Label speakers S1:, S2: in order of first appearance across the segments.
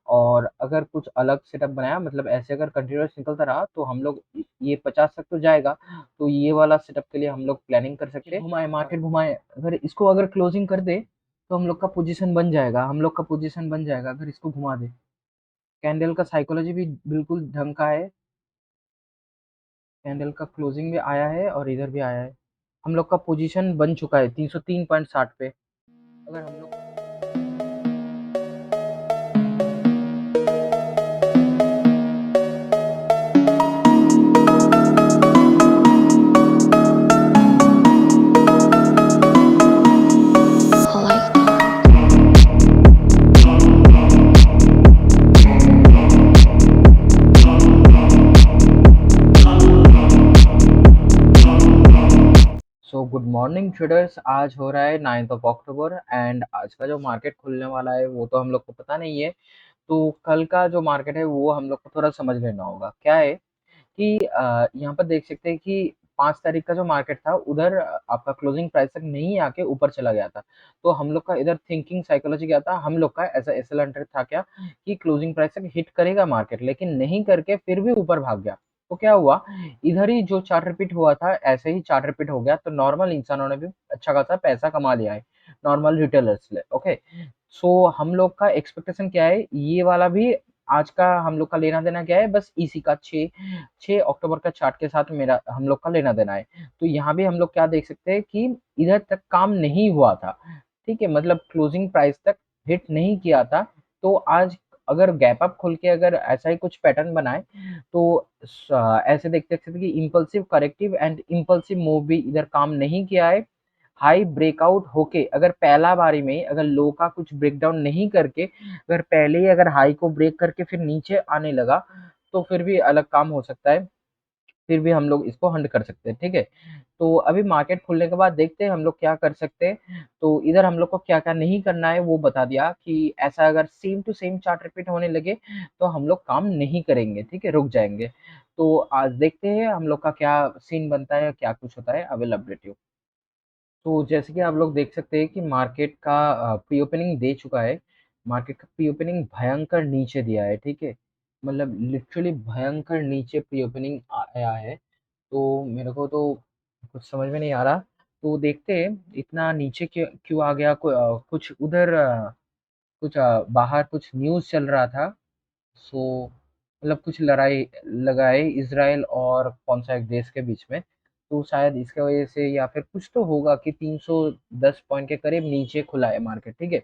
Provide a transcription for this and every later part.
S1: और अगर कुछ अलग सेटअप बनाया मतलब ऐसे अगर कंटिन्यूअस निकलता रहा तो हम लोग ये 50 तक तो जाएगा, तो ये वाला सेटअप के लिए हम लोग प्लानिंग कर सकते हैं। घुमाए मार्केट घुमाए, अगर इसको अगर क्लोजिंग कर दे तो हम लोग का पोजीशन बन जाएगा, अगर इसको घुमा दे। कैंडल का साइकोलॉजी भी बिल्कुल ढंग का है, कैंडल का क्लोजिंग भी आया है और इधर भी आया है। हम लोग का पोजीशन बन चुका है 303.60 पे। अगर हम लोग सो गुड मॉर्निंग ट्रेडर्स, आज हो रहा है 9th ऑफ अक्टूबर एंड आज का जो मार्केट खुलने वाला है वो तो हम लोग को पता नहीं है। तो कल का जो मार्केट है वो हम लोग को थोड़ा समझ लेना होगा। क्या है कि यहाँ पर देख सकते हैं कि 5 तारीख का जो मार्केट था उधर आपका क्लोजिंग प्राइस तक नहीं आके ऊपर चला गया था। तो हम लोग का इधर थिंकिंग साइकोलॉजी क्या था, हम लोग का ऐसा एसएल हंड्रेड था क्या कि क्लोजिंग प्राइस तक हिट करेगा मार्केट, लेकिन नहीं करके फिर भी ऊपर भाग गया। तो क्या हुआ, इधर ही जो चार्ट रिपीट हुआ था ऐसे ही चार्ट रिपीट हो गया, तो नॉर्मल इंसानों ने भी अच्छा खासा पैसा कमा लिया है, नॉर्मल रिटेलर्स ने। ओके, सो हम लोग का एक्सपेक्टेशन क्या है, ये वाला भी आज का हम लोग का लेना देना क्या है, बस इसी का 6 अक्टूबर का चार्ट के साथ मेरा हम लोग का लेना देना है। तो यहाँ भी हम लोग क्या देख सकते हैं कि इधर तक काम नहीं हुआ था, ठीक है, मतलब क्लोजिंग प्राइस तक हिट नहीं किया था। तो आज अगर गैप अप खुल के अगर ऐसा ही कुछ पैटर्न बनाए तो ऐसे देख सकते हैं कि impulsive corrective and impulsive move भी इधर काम नहीं किया है। हाई ब्रेकआउट होके अगर पहला बारी में अगर लो का कुछ ब्रेकडाउन नहीं करके अगर पहले ही अगर हाई को ब्रेक करके फिर नीचे आने लगा तो फिर भी अलग काम हो सकता है, फिर भी हम लोग इसको हंड कर सकते हैं, ठीक है। तो अभी मार्केट खुलने के बाद देखते हैं हम लोग क्या कर सकते हैं। तो इधर हम लोग को क्या क्या नहीं करना है वो बता दिया कि ऐसा अगर same to same chart repeat होने लगे तो हम लोग काम नहीं करेंगे, ठीक है, रुक जाएंगे। तो आज देखते हैं हम लोग का क्या सीन बनता है, क्या कुछ होता है। I will update you. तो जैसे कि आप लोग देख सकते हैं कि मार्केट का प्री ओपनिंग दे चुका है। मार्केट का प्री ओपनिंग भयंकर नीचे दिया है, ठीक है, मतलब लिटरली भयंकर नीचे प्री ओपनिंग आया है। तो मेरे को तो कुछ समझ में नहीं आ रहा। तो देखते हैं इतना नीचे क्यों क्यों आ गया। कुछ उधर बाहर कुछ न्यूज़ चल रहा था। सो मतलब कुछ लड़ाई लगा है इज़राइल और कौन सा एक देश के बीच में। तो शायद इसके वजह से या फिर कुछ तो होगा कि 310 पॉइंट के करीब नीचे खुला है मार्केट, ठीक है।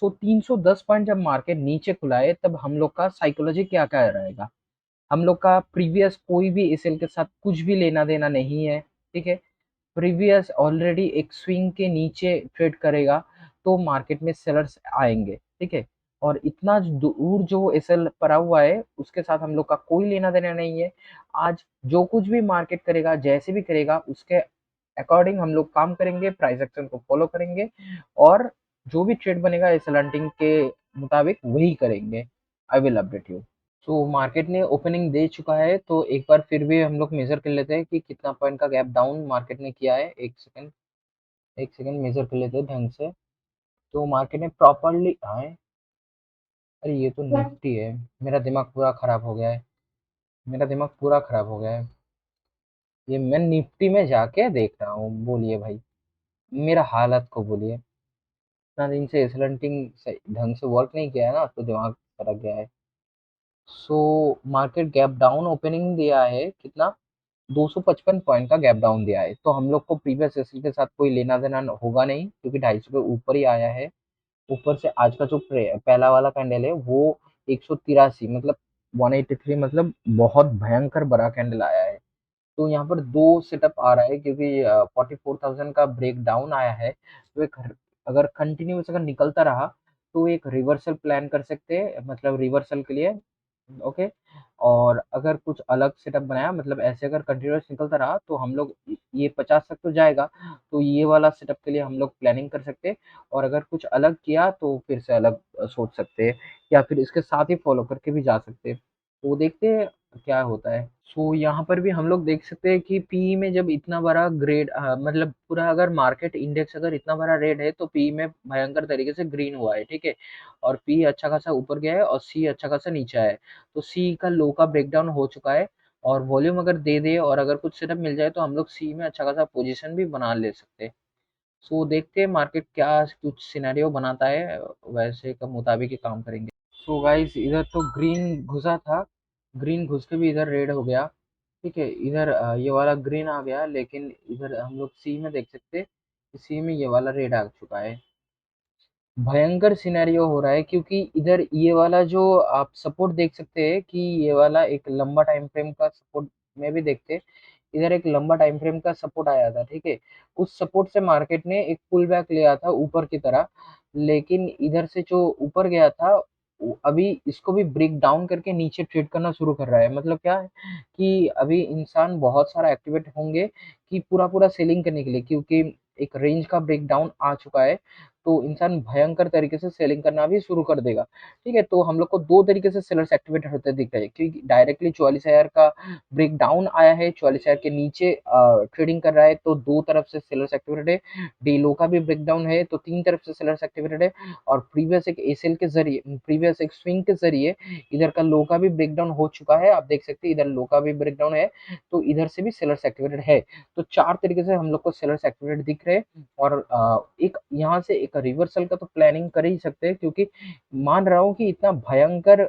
S1: सो 310 पॉइंट जब मार्केट नीचे खुला है तब हम लोग का साइकोलॉजी क्या क्या रहेगा। हम लोग का प्रीवियस कोई भी एसएल के साथ कुछ भी लेना देना नहीं है, ठीक है। प्रीवियस ऑलरेडी एक स्विंग के नीचे ट्रेड करेगा तो मार्केट में सेलर्स आएंगे, ठीक है। और इतना दूर जो एसएल पड़ा हुआ है उसके साथ हम लोग का कोई लेना देना नहीं है। आज जो कुछ भी मार्केट करेगा जैसे भी करेगा उसके अकॉर्डिंग हम लोग काम करेंगे, प्राइस एक्शन को फॉलो करेंगे और जो भी ट्रेड बनेगा एसएल हंटिंग के मुताबिक वही करेंगे। I will update you. तो मार्केट ने ओपनिंग दे चुका है तो एक बार फिर भी हम लोग मेजर कर लेते हैं कि कितना पॉइंट का गैप डाउन मार्केट ने किया है। एक सेकंड मेजर कर लेते हैं ढंग से। तो मार्केट ने प्रॉपरली आए, अरे ये तो निफ्टी है। मेरा दिमाग पूरा खराब हो गया है, मेरा दिमाग पूरा खराब हो गया है। ये मैं निफ्टी में जाके देख रहा हूँ, बोलिए भाई, मेरा हालत को बोलिए। इतना दिन से एसलेंटिंग ढंग से वर्क नहीं किया है ना, तो दिमाग फटक गया है। So market gap down opening दिया है कितना, 255 पॉइंट का गैप डाउन दिया है। तो हम लोग को प्रीवियस सेशन के साथ कोई लेना देना होगा नहीं क्योंकि 250 के ऊपर ही आया है। ऊपर से आज का जो पहला वाला कैंडल है वो 183 मतलब 183 मतलब बहुत भयंकर बड़ा कैंडल आया है। तो यहाँ पर दो सेटअप आ रहा है क्योंकि 44,000 का ब्रेक डाउन आया है। तो एक अगर कंटिन्यूस अगर निकलता रहा तो एक रिवर्सल प्लान कर सकते हैं, मतलब रिवर्सल के लिए। ओके, और अगर कुछ अलग सेटअप बनाया मतलब ऐसे अगर कंटिन्यूस निकलता रहा तो हम लोग ये 50 तक तो जाएगा, तो ये वाला सेटअप के लिए हम लोग प्लानिंग कर सकते हैं। और अगर कुछ अलग किया तो फिर से अलग सोच सकते हैं या फिर इसके साथ ही फॉलो करके भी जा सकते हैं। तो देखते हैं क्या होता है। सो यहाँ पर भी हम लोग देख सकते हैं कि पीई में जब इतना बड़ा ग्रेड मतलब पूरा अगर मार्केट इंडेक्स अगर इतना बड़ा रेड है तो पीई में भयंकर तरीके से ग्रीन हुआ है, ठीक है। और पी अच्छा खासा ऊपर गया है और सी अच्छा खासा नीचे है। तो सी का लो का ब्रेकडाउन हो चुका है। और वॉल्यूम अगर दे दे और अगर कुछ सेटअप मिल जाए तो हम लोग सी में अच्छा खासा पोजीशन भी बना ले सकते हैं। सो देखते हैं मार्केट क्या कुछ सिनेरियो बनाता है, वैसे के मुताबिक ही काम करेंगे। सो गाइस इधर तो ग्रीन घुसा था, ग्रीन घुस के भी इधर रेड हो गया, ठीक है। इधर ये वाला ग्रीन आ गया, लेकिन इधर हम लोग सी में देख सकते हैं कि सी में ये वाला रेड आ चुका है। भयंकर सिनेरियो हो रहा है क्योंकि इधर ये वाला जो आप सपोर्ट देख सकते हैं कि ये वाला एक लंबा टाइम फ्रेम का सपोर्ट में भी देखते हैं। इधर एक लंबा टाइम फ्रेम का सपोर्ट आया था, ठीक है। उस सपोर्ट से मार्केट ने एक पुल बैक लिया था ऊपर की तरह, लेकिन इधर से जो ऊपर गया था अभी इसको भी ब्रेक डाउन करके नीचे ट्रेड करना शुरू कर रहा है। मतलब क्या है कि अभी इंसान बहुत सारा एक्टिवेट होंगे कि पूरा पूरा सेलिंग करने के लिए, क्योंकि एक रेंज का ब्रेक डाउन आ चुका है। तो इंसान भयंकर तरीके से सेलिंग करना भी शुरू कर देगा, ठीक है। तो हम लोग को दो तरीके से सेलर्स एक्टिवेट होते दिख रहे हैं, क्योंकि डायरेक्टली 44,000 का ब्रेक डाउन आया है, 44,000 के नीचे ट्रेडिंग कर रहा है, तो दो तरफ से सेलर्स एक्टिवेटेड है। डी लो का भी ब्रेक डाउन है तो तीन तरफ से सेलर्स एक्टिवेटेड है। और प्रीवियस एक एसएल के जरिए, प्रीवियस एक स्विंग के जरिए इधर का लो का भी ब्रेक डाउन हो चुका है। आप देख सकते हैं इधर लो का भी ब्रेक डाउन है, तो इधर से भी सेलर्स एक्टिवेटेड है। तो चार तरीके से हम लोग को सेलर्स एक्टिवेटेड दिख रहे हैं। और एक यहाँ से एक रिवर्सल का तो प्लानिंग कर ही सकते हैं, क्योंकि मान रहा हूँ कि इतना भयंकर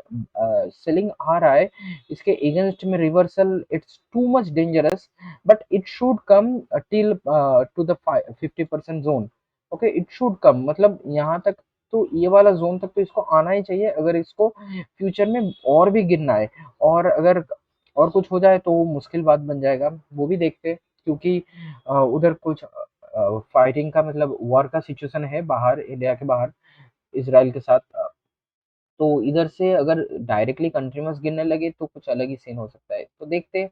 S1: सेलिंग आ रहा है, इसके अगेंस्ट में reversal it's too much dangerous. But it should come till two the 50% zone. Okay, it should come, मतलब यहाँ तक, तो ये वाला जोन तक तो इसको आना ही चाहिए अगर इसको फ्यूचर में और भी गिरना है। और अगर और कुछ हो जाए तो मुश्किल बात बन जाएगा, वो भी देखते हैं। क्योंकि उधर कुछ फाइटिंग का मतलब वॉर का सिचुएशन है बाहर, इंडिया के बाहर, इसराइल के साथ। तो इधर से अगर डायरेक्टली कंट्री में गिरने लगे तो कुछ अलग ही सीन हो सकता है, तो देखते हैं।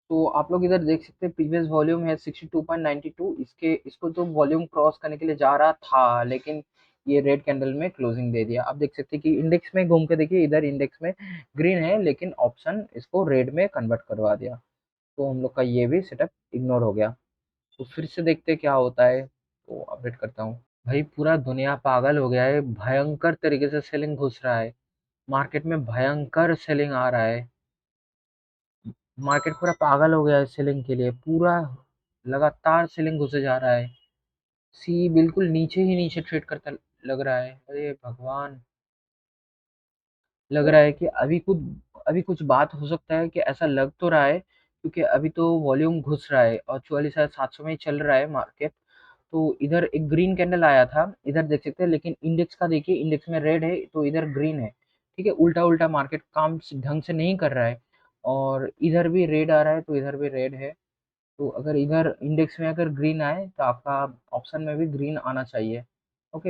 S1: तो आप लोग इधर देख सकते हैं प्रीवियस वॉल्यूम है 62.92, इसके इसको तो वॉल्यूम क्रॉस करने के लिए जा रहा था, लेकिन ये रेड कैंडल में क्लोजिंग दे दिया। आप देख सकते हैं कि इंडेक्स में घूम के देखिए, इधर इंडेक्स में ग्रीन है लेकिन ऑप्शन इसको रेड में कन्वर्ट करवा दिया। तो हम लोग का ये भी सेटअप इग्नोर हो गया। तो फिर से देखते हैं क्या होता है, तो अपडेट करता हूँ। भाई पूरा दुनिया पागल हो गया है, भयंकर तरीके से सेलिंग घुस रहा है मार्केट में, भयंकर सेलिंग आ रहा है। मार्केट पूरा पागल हो गया है सेलिंग के लिए, पूरा लगातार सेलिंग घुसे जा रहा है। सी बिल्कुल नीचे ही नीचे ट्रेड करता लग रहा है। अरे भगवान, लग रहा है कि अभी कुछ बात हो सकता है, कि ऐसा लग तो रहा है, क्योंकि अभी तो वॉल्यूम घुस रहा है और 44,700 में ही चल रहा है मार्केट। तो इधर एक ग्रीन कैंडल आया था, इधर देख सकते हैं, लेकिन इंडेक्स का देखिए, इंडेक्स में रेड है तो इधर ग्रीन है, ठीक है। उल्टा उल्टा मार्केट काम ढंग से नहीं कर रहा है। और इधर भी रेड आ रहा है तो इधर भी रेड है। तो अगर इधर इंडेक्स में अगर ग्रीन आए तो आपका ऑप्शन में भी ग्रीन आना चाहिए। ओके,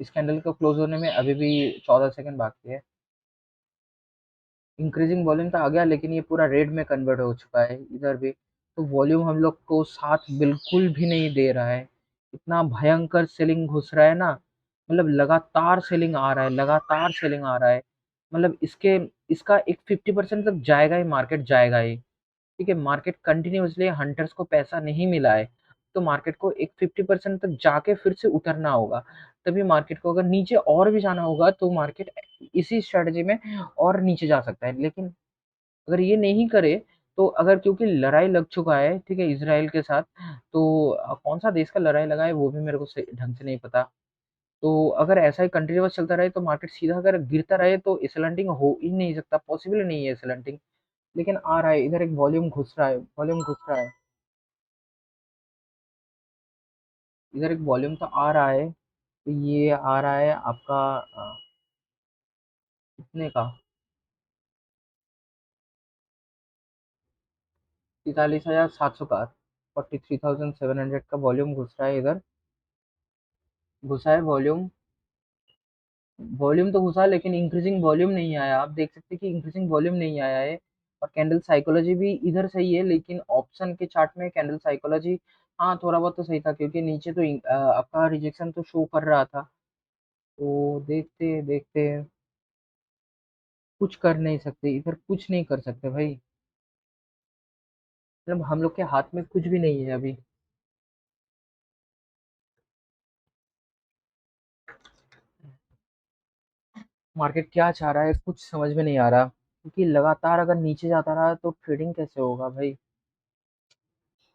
S1: इस कैंडल को क्लोज होने में अभी भी 14 सेकंड बाकी है। इंक्रीजिंग वॉल्यूम तो आ गया, लेकिन ये पूरा रेड में कन्वर्ट हो चुका है इधर भी। तो वॉल्यूम हम लोग को साथ बिल्कुल भी नहीं दे रहा है, इतना भयंकर सेलिंग घुस रहा है ना। मतलब लगातार सेलिंग आ रहा है, लगातार सेलिंग आ रहा है। मतलब इसके इसका एक 50% तक जाएगा ही, मार्केट जाएगा ही, ठीक है। मार्केट कंटिन्यूअसली हंटर्स को पैसा नहीं मिला है, तो मार्केट को एक 50% तक जाके फिर से उतरना होगा। तभी मार्केट को अगर नीचे और भी जाना होगा तो मार्केट इसी स्ट्रेटजी में और नीचे जा सकता है। लेकिन अगर ये नहीं करे तो, अगर क्योंकि लड़ाई लग चुका है, ठीक है, इसराइल के साथ। तो कौन सा देश का लड़ाई लगा है वो भी मेरे को ढंग से नहीं पता। तो अगर ऐसा ही कंटिन्यूअस चलता रहे तो मार्केट सीधा अगर गिरता रहे तो एसएलएनटिंग हो ही नहीं सकता, पॉसिबल ही नहीं है एसएलएनटिंग। लेकिन आ रहा है, इधर एक वॉल्यूम घुस रहा है, वॉल्यूम घुस रहा है, इधर एक वॉल्यूम तो आ रहा है। तो ये आ रहा है आपका कितने का, 43,700 का, 43,700 का वॉल्यूम घुस रहा है इधर। घुसा है वॉल्यूम, वॉल्यूम तो घुसा, लेकिन इंक्रीजिंग वॉल्यूम नहीं आया। आप देख सकते हैं कि इंक्रीजिंग वॉल्यूम नहीं आया है। और कैंडल साइकोलॉजी भी इधर सही है, लेकिन ऑप्शन के चार्ट में कैंडल साइकोलॉजी, हाँ थोड़ा बहुत तो सही था, क्योंकि नीचे तो आपका रिजेक्शन तो शो कर रहा था। तो देखते देखते कुछ कर नहीं सकते, इधर कुछ नहीं कर सकते भाई। मतलब हम लोग के हाथ में कुछ भी नहीं है अभी। मार्केट क्या चाह रहा है कुछ समझ में नहीं आ रहा, क्योंकि लगातार अगर नीचे जाता रहा तो ट्रेडिंग कैसे होगा भाई।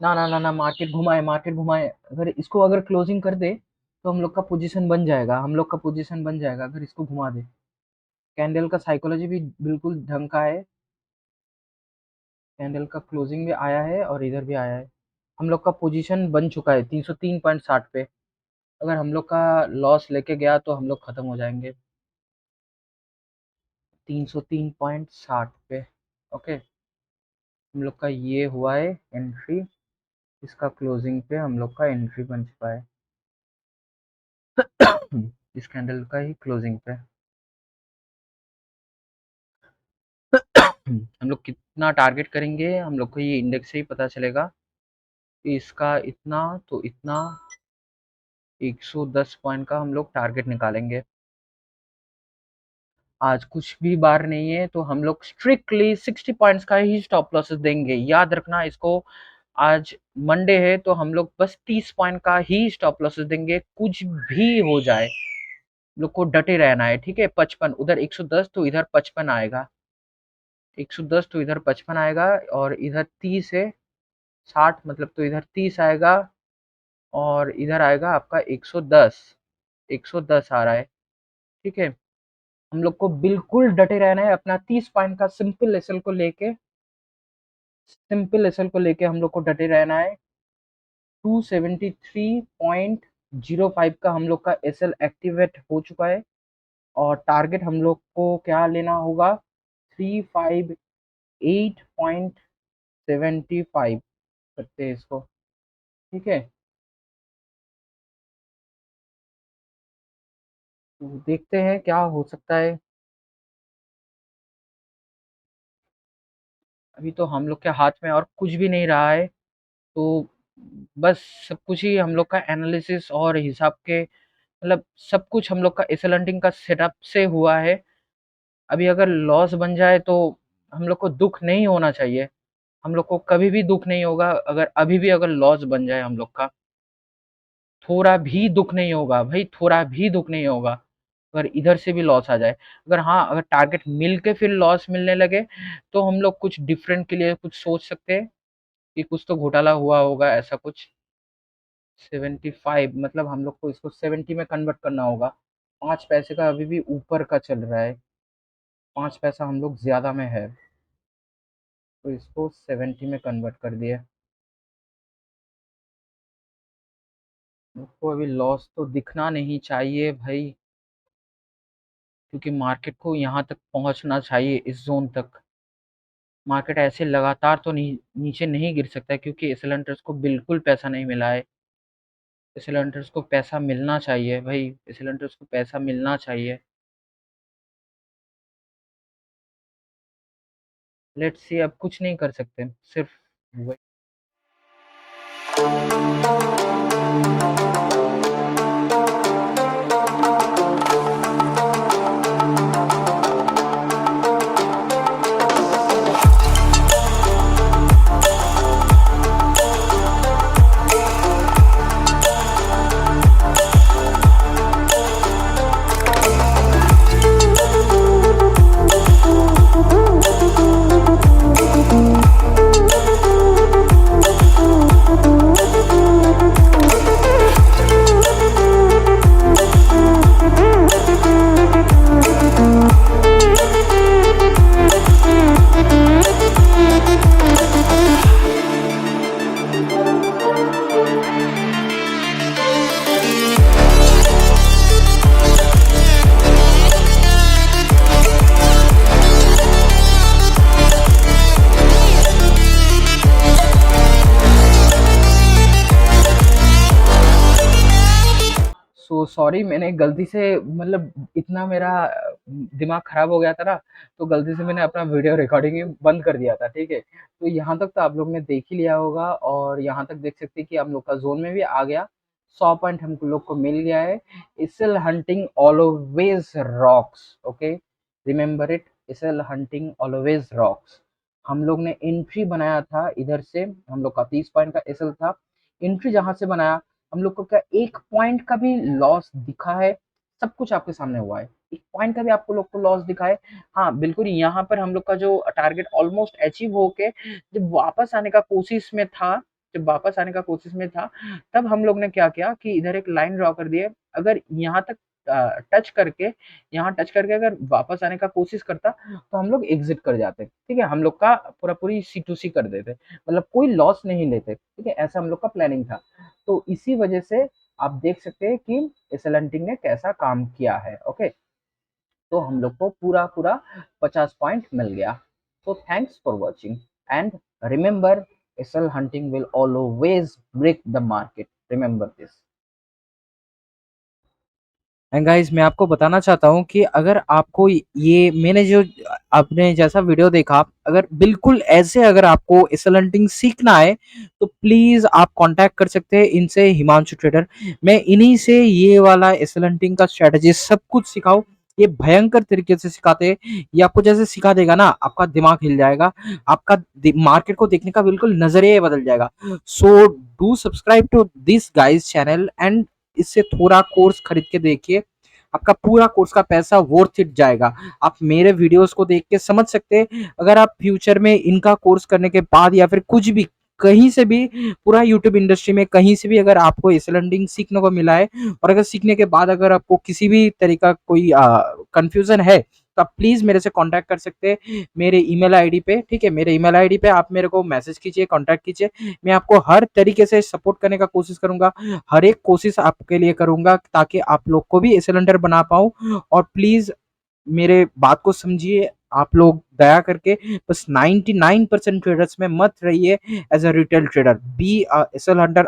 S1: ना ना ना ना, मार्केट घुमाए, मार्केट घुमाए। अगर इसको अगर क्लोजिंग कर दे तो हम लोग का पोजीशन बन जाएगा, हम लोग का पोजीशन बन जाएगा अगर इसको घुमा दे। कैंडल का साइकोलॉजी भी बिल्कुल ढंग का है। कैंडल का क्लोजिंग भी आया है और इधर भी आया है। हम लोग का पोजीशन बन चुका है 303.60 पे। अगर हम लोग का लॉस लेके गया तो हम लोग खत्म हो जाएंगे 303.60 पे। ओके, हम लोग का ये हुआ है एंट्री। इसका क्लोजिंग पे हम लोग का एंट्री बन चुका है। इस कैंडल का ही क्लोजिंग पे हम लोग कितना टारगेट करेंगे हम लोग को ये इंडेक्स से ही पता चलेगा कि इसका इतना तो इतना 110 पॉइंट का हम लोग टारगेट निकालेंगे। आज कुछ भी बार नहीं है तो हम लोग स्ट्रिक्टली 60 पॉइंट्स का ही स्टॉप लॉसेस देंगे, याद रखना इसको। आज मंडे है तो हम लोग बस 30 पॉइंट का ही स्टॉप लॉसेस देंगे, कुछ भी हो जाए लोग को डटे रहना है, ठीक है। 55 उधर 110 तो इधर 55 आएगा, 110 तो इधर 55 आएगा, और इधर 30 है 60 मतलब तो इधर 30 आएगा, और इधर आएगा आपका 110, 110 आ रहा है, ठीक है। हम लोग को बिल्कुल डटे रहना है अपना 30 पॉइंट का सिंपल एसएल को लेके, सिंपल एसएल को लेके हम लोग को डटे रहना है। 273.05 का हम लोग का एसएल एक्टिवेट हो चुका है, और टारगेट हम लोग को क्या लेना होगा, 358.75 करते हैं इसको, ठीक है। तो देखते हैं क्या हो सकता है। अभी तो हम लोग के हाथ में और कुछ भी नहीं रहा है, तो बस सब कुछ ही हम लोग का एनालिसिस और हिसाब के, मतलब सब कुछ हम लोग का एसएल का सेटअप से हुआ है। अभी अगर लॉस बन जाए तो हम लोग को दुख नहीं होना चाहिए, हम लोग को कभी भी दुख नहीं होगा अगर अभी भी अगर लॉस बन जाए हम लोग का, थोड़ा भी दुख नहीं होगा भाई, थोड़ा भी दुख नहीं होगा अगर इधर से भी लॉस आ जाए। अगर हाँ, अगर टारगेट मिल के फिर लॉस मिलने लगे तो हम लोग कुछ डिफरेंट के लिए कुछ सोच सकते हैं कि कुछ तो घोटाला हुआ होगा ऐसा कुछ। 75 मतलब हम लोग को इसको 70 में कन्वर्ट करना होगा। 5 पैसे का अभी भी ऊपर का चल रहा है, 5 पैसा हम लोग ज़्यादा में है, तो इसको 70 में कन्वर्ट कर दिए। मुझको अभी लॉस तो दिखना नहीं चाहिए भाई, क्योंकि मार्केट को यहाँ तक पहुँचना चाहिए, इस ज़ोन तक। मार्केट ऐसे लगातार तो नीचे नहीं गिर सकता है, क्योंकि एसेलेंटर्स को बिल्कुल पैसा नहीं मिला है। एसेलेंटर्स को पैसा मिलना चाहिए भाई, एसेलेंटर्स को पैसा मिलना चाहिए। लेट्स सी, अब कुछ नहीं कर सकते, सिर्फ सो सॉरी, मैंने गलती से मतलब इतना मेरा दिमाग खराब हो गया था ना, तो गलती से मैंने अपना वीडियो रिकॉर्डिंग ही बंद कर दिया था, ठीक है। तो यहाँ तक तो आप लोग ने देख ही लिया होगा, और यहाँ तक देख सकते हैं कि हम लोग का जोन में भी आ गया, 100 पॉइंट हम लोग को मिल गया है। इसल hunting always rocks, okay, remember it, SL hunting always rocks. हम लोग ने एंट्री बनाया था इधर से, हम लोग का 30 पॉइंट का एसएल था। एंट्री जहां से बनाया, हम लोग को क्या एक पॉइंट का भी लॉस दिखा है? सब कुछ आपके सामने हुआ है, एक पॉइंट का भी आपको लोग को लॉस दिखा है? हाँ बिल्कुल, यहाँ पर हम लोग का जो टारगेट ऑलमोस्ट अचीव होके जब वापस आने का कोशिश में था, जब वापस आने का कोशिश में था, तब हम लोग ने क्या किया कि इधर एक लाइन ड्रॉ कर दिए। अगर यहाँ तक टच करके, यहाँ टच करके अगर वापस आने का कोशिश करता, तो हम लोग एग्जिट कर जाते, ठीक है, हम लोग का पूरा पूरी सी टू सी कर देते, मतलब कोई लॉस नहीं लेते, ठीक है, ऐसा हम लोग का प्लानिंग था। तो इसी वजह से आप देख सकते हैं कि एसएल ने कैसा काम किया है। ओके, तो हम लोग को पूरा पूरा 50 पॉइंट मिल गया। तो thanks for watching and remember, SL hunting will always break the market, remember this. And guys, मैं आपको बताना चाहता हूँ कि अगर आपको ये मैंने जो आपने जैसा वीडियो देखा, अगर बिल्कुल ऐसे अगर आपको एसएल सीखना है, तो प्लीज आप कांटेक्ट कर सकते हैं इनसे, हिमांशु ट्रेडर। मैं इन्हीं से ये वाला एसएल का स्ट्रेटजी सब कुछ सिखाऊं, ये भयंकर तरीके से सिखाते हैं। ये आपको जैसे सिखा देगा ना, आपका दिमाग हिल जाएगा, आपका मार्केट को देखने का बिल्कुल नजरिया बदल जाएगा। So do subscribe to this guys channel and इससे थोड़ा कोर्स खरीद के देखिए, आपका पूरा कोर्स का पैसा वर्थ इट जाएगा। आप मेरे वीडियोस को देख के समझ सकते हैं, अगर आप फ्यूचर में इनका कोर्स करने के बाद या फिर कुछ भी कहीं से भी पूरा यूट्यूब इंडस्ट्री में कहीं से भी अगर आपको एसएल सीखने को मिला है, और अगर सीखने के बाद अगर आपको किसी भी तरीका कोई कंफ्यूजन है, तो आप प्लीज मेरे से कांटेक्ट कर सकते हैं मेरे ईमेल आईडी पे, ठीक है, मेरे ईमेल आईडी पे आप मेरे को मैसेज कीजिए, कांटेक्ट कीजिए। मैं आपको हर तरीके से सपोर्ट करने का कोशिश करूंगा, हर एक कोशिश आपके लिए करूंगा ताकि आप लोग को भी सिलेंडर बना पाऊं। और प्लीज मेरे बात को समझिए, आप लोग दया करके बस 99% ट्रेडर्स में मत रहिए। As a retail trader, be SL Hunter